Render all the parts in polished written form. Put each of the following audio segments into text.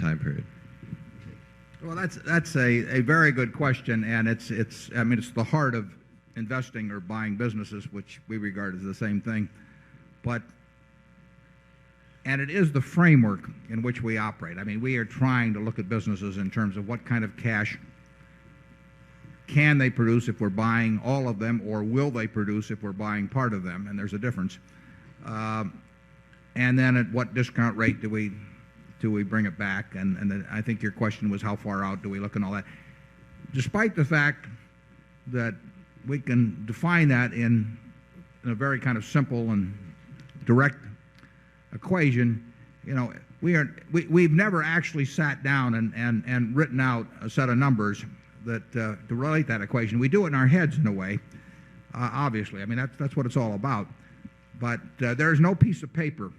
time period? Well, that's a very good question, and I mean, it's the heart of investing or buying businesses, which we regard as the same thing. And it is the framework in which we operate. I mean, we are trying to look at businesses in terms of what kind of cash can they produce if we're buying all of them, or will they produce if we're buying part of them, and there's a difference. And then at what discount rate do we bring it back? And I think your question was how far out do we look and all that. Despite the fact that we can define that in a very kind of simple and direct equation, we've never actually sat down and written out a set of numbers that to relate that equation. We do it in our heads in a way, obviously. I mean, that's what it's all about. But there's no piece of paper,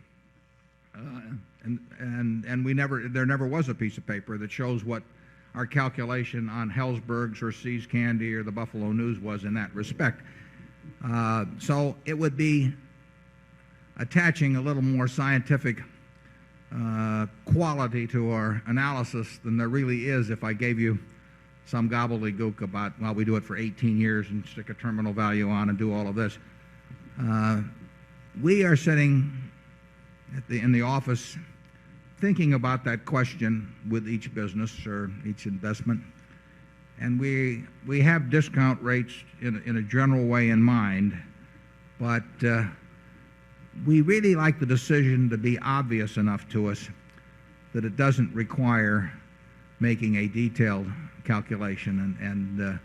and there never was a piece of paper that shows what our calculation on Helzberg's or See's Candy or the Buffalo News was in that respect. So it would be attaching a little more scientific quality to our analysis than there really is if I gave you some gobbledygook about, well, we do it for 18 years and stick a terminal value on and do all of this. We are sitting in the office thinking about that question with each business or each investment, and we have discount rates in a general way in mind, but we really like the decision to be obvious enough to us that it doesn't require making a detailed calculation, and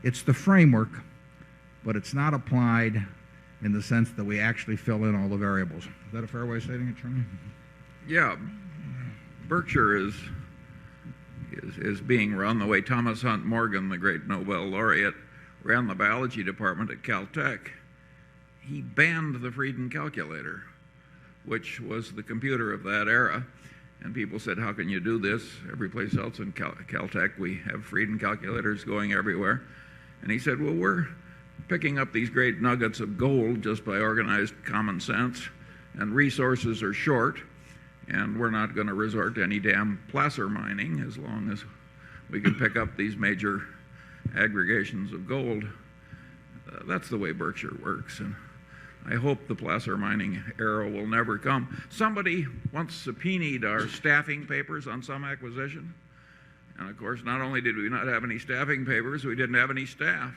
it's the framework, but it's not applied in the sense that we actually fill in all the variables. Is that a fair way of stating it, Charlie? Yeah. Berkshire is being run the way Thomas Hunt Morgan, the great Nobel laureate, ran the biology department at Caltech. He banned the Frieden calculator, which was the computer of that era. And people said, how can you do this? Every place else in Caltech, we have Frieden calculators going everywhere. And he said, well, we're picking up these great nuggets of gold just by organized common sense, and resources are short, and we're not going to resort to any damn placer mining as long as we can pick up these major aggregations of gold. That's the way Berkshire works, and I hope the placer mining era will never come. Somebody once subpoenaed our staffing papers on some acquisition, and of course, not only did we not have any staffing papers, we didn't have any staff.